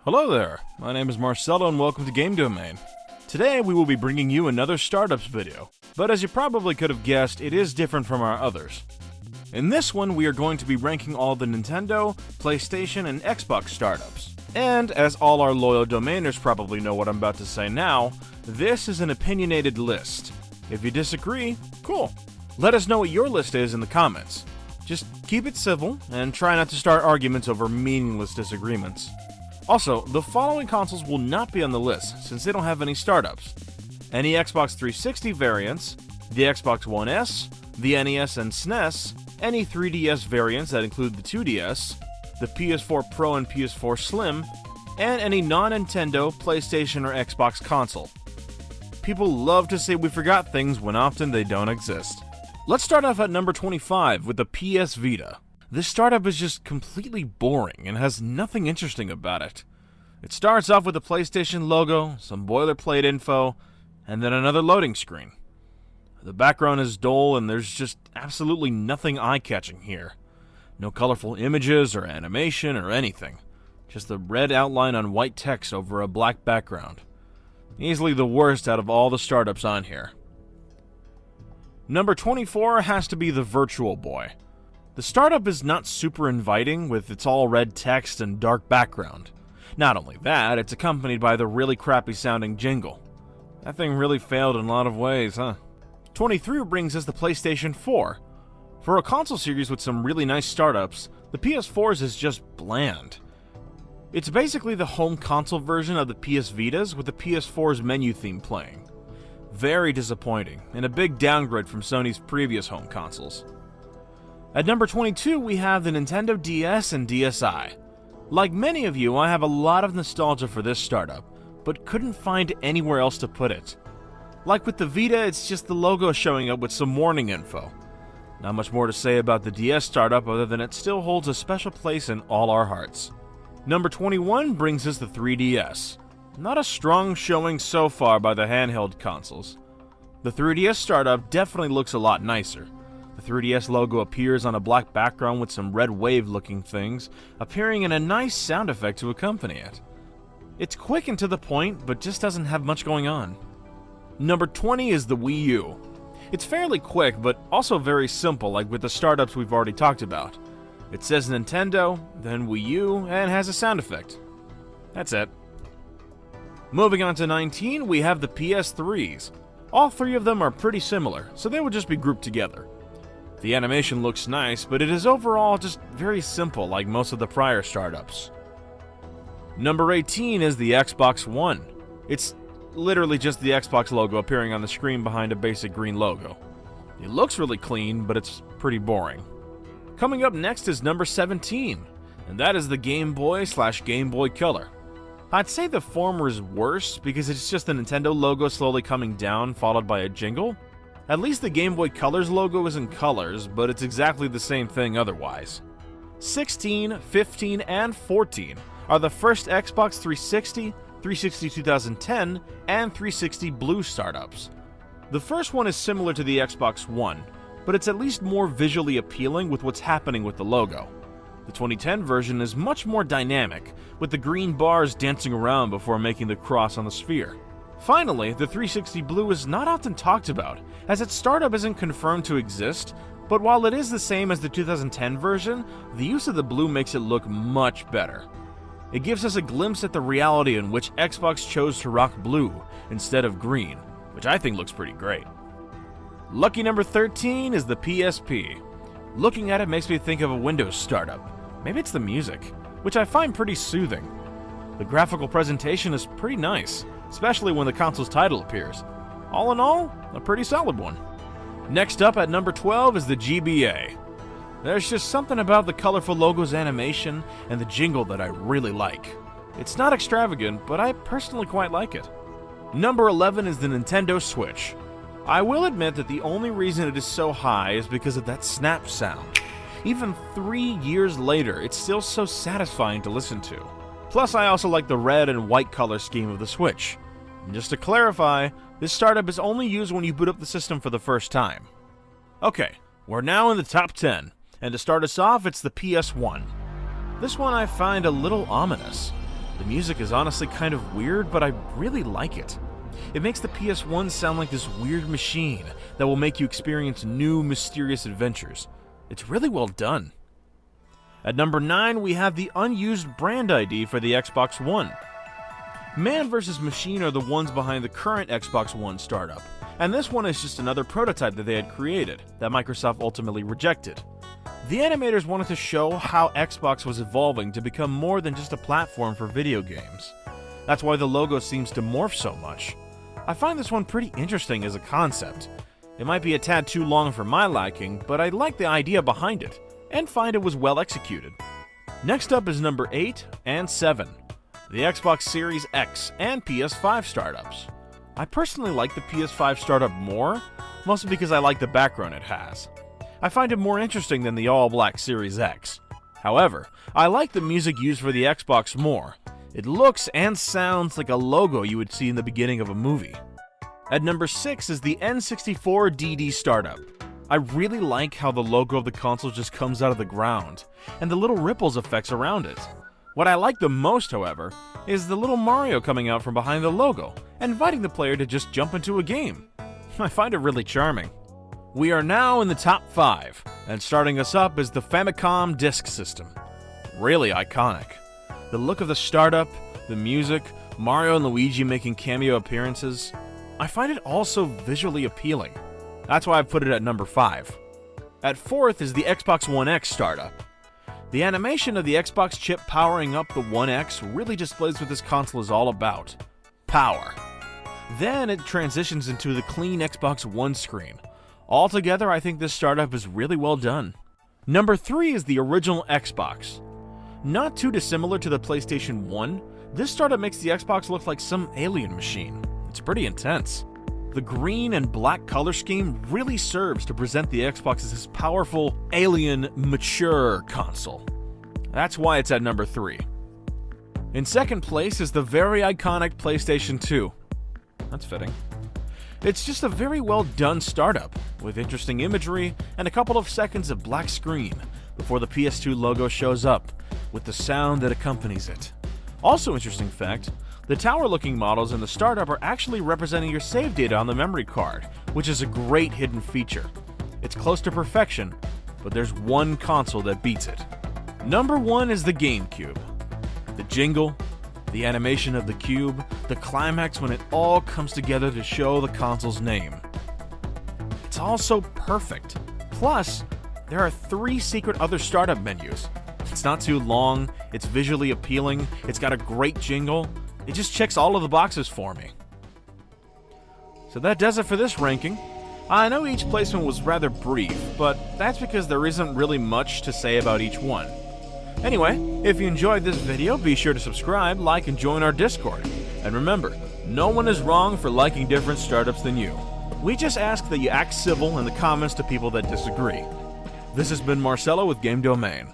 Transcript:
Hello there, my name is Marcelo and welcome to Game Domain. Today we will be bringing you another startups video, but as you probably could have guessed, it is different from our others. In this one, we are going to be ranking all the Nintendo, PlayStation, and Xbox startups. And as all our loyal domainers probably know what I'm about to say now, this is an opinionated list. If you disagree, cool. Let us know what your list is in the comments. Just keep it civil, and try not to start arguments over meaningless disagreements. Also, the following consoles will not be on the list, since they don't have any startups. Any Xbox 360 variants, the Xbox One S, the NES and SNES, any 3DS variants that include the 2DS, the PS4 Pro and PS4 Slim, and any non-Nintendo, PlayStation, or Xbox console. People love to say we forgot things when often they don't exist. Let's start off at number 25 with the PS Vita. This startup is just completely boring and has nothing interesting about it. It starts off with a PlayStation logo, some boilerplate info, and then another loading screen. The background is dull and there's just absolutely nothing eye-catching here. No colorful images or animation or anything. Just the red outline on white text over a black background. Easily the worst out of all the startups on here. Number 24 has to be the Virtual Boy. The startup is not super inviting with its all red text and dark background. Not only that, it's accompanied by the really crappy sounding jingle. That thing really failed in a lot of ways, huh? 23 brings us the PlayStation 4. For a console series with some really nice startups, the PS4's is just bland. It's basically the home console version of the PS Vitas with the PS4's menu theme playing. Very disappointing, and a big downgrade from Sony's previous home consoles. At number 22, we have the Nintendo DS and DSi. Like many of you, I have a lot of nostalgia for this startup, but couldn't find anywhere else to put it. Like with the Vita, it's just the logo showing up with some warning info. Not much more to say about the DS startup other than it still holds a special place in all our hearts. Number 21 brings us the 3DS. Not a strong showing so far by the handheld consoles. The 3DS startup definitely looks a lot nicer. The 3DS logo appears on a black background with some red wave-looking things, appearing in a nice sound effect to accompany it. It's quick and to the point, but just doesn't have much going on. Number 20 is the Wii U. It's fairly quick, but also very simple, like with the startups we've already talked about. It says Nintendo, then Wii U, and has a sound effect. That's it. Moving on to 19, we have the PS3s. All three of them are pretty similar, so they would just be grouped together. The animation looks nice, but it is overall just very simple like most of the prior startups. Number 18 is the Xbox One. It's literally just the Xbox logo appearing on the screen behind a basic green logo. It looks really clean, but it's pretty boring. Coming up next is number 17, and that is the Game Boy/Game Boy Color. I'd say the former is worse because it's just the Nintendo logo slowly coming down followed by a jingle. At least the Game Boy Color's logo is in colors, but it's exactly the same thing otherwise. 16, 15, and 14 are the first Xbox 360, 360 2010, and 360 Blue startups. The first one is similar to the Xbox One, but it's at least more visually appealing with what's happening with the logo. The 2010 version is much more dynamic, with the green bars dancing around before making the cross on the sphere. Finally, the 360 Blue is not often talked about, as its startup isn't confirmed to exist, but while it is the same as the 2010 version, the use of the blue makes it look much better. It gives us a glimpse at the reality in which Xbox chose to rock blue instead of green, which I think looks pretty great. Lucky number 13 is the PSP. Looking at it makes me think of a Windows startup. Maybe it's the music, which I find pretty soothing. The graphical presentation is pretty nice, especially when the console's title appears. All in all, a pretty solid one. Next up at number 12 is the GBA. There's just something about the colorful logo's animation and the jingle that I really like. It's not extravagant, but I personally quite like it. Number 11 is the Nintendo Switch. I will admit that the only reason it is so high is because of that snap sound. Even 3 years later, it's still so satisfying to listen to. Plus, I also like the red and white color scheme of the Switch. And just to clarify, this startup is only used when you boot up the system for the first time. Okay, we're now in the top 10, and to start us off, it's the PS1. This one I find a little ominous. The music is honestly kind of weird, but I really like it. It makes the PS1 sound like this weird machine that will make you experience new, mysterious adventures. It's really well done. At number 9, we have the Unused brand ID for the Xbox One. Man vs. Machine are the ones behind the current Xbox One startup, and this one is just another prototype that they had created, that Microsoft ultimately rejected. The animators wanted to show how Xbox was evolving to become more than just a platform for video games. That's why the logo seems to morph so much. I find this one pretty interesting as a concept. It might be a tad too long for my liking, but I like the idea behind it, and find it was well executed. Next up is number 8 and 7, the Xbox Series X and PS5 startups. I personally like the PS5 startup more, mostly because I like the background it has. I find it more interesting than the all-black Series X. However, I like the music used for the Xbox more. It looks and sounds like a logo you would see in the beginning of a movie. At number 6 is the N64DD startup. I really like how the logo of the console just comes out of the ground, and the little ripples effects around it. What I like the most, however, is the little Mario coming out from behind the logo, and inviting the player to just jump into a game. I find it really charming. We are now in the top 5, and starting us up is the Famicom Disk System. Really iconic. The look of the startup, the music, Mario and Luigi making cameo appearances, I find it also visually appealing. That's why I put it at number 5. At 4th is the Xbox One X startup. The animation of the Xbox chip powering up the One X really displays what this console is all about. Power. Then it transitions into the clean Xbox One screen. Altogether, I think this startup is really well done. Number 3 is the original Xbox. Not too dissimilar to the PlayStation 1, this startup makes the Xbox look like some alien machine. It's pretty intense. The green and black color scheme really serves to present the Xbox as this powerful, alien, mature console. That's why it's at number 3. In second place is the very iconic PlayStation 2. That's fitting. It's just a very well done startup, with interesting imagery and a couple of seconds of black screen before the PS2 logo shows up, with the sound that accompanies it. Also interesting fact, the tower-looking models in the startup are actually representing your save data on the memory card, which is a great hidden feature. It's close to perfection, but there's one console that beats it. Number 1 is the GameCube. The jingle, the animation of the cube, the climax when it all comes together to show the console's name. It's all so perfect. Plus, there are 3 secret other startup menus. It's not too long, it's visually appealing, it's got a great jingle. It just checks all of the boxes for me. So that does it for this ranking. I know each placement was rather brief, but that's because there isn't really much to say about each one. Anyway, if you enjoyed this video, be sure to subscribe, like, and join our Discord. And remember, no one is wrong for liking different startups than you. We just ask that you act civil in the comments to people that disagree. This has been Marcelo with Game Domain.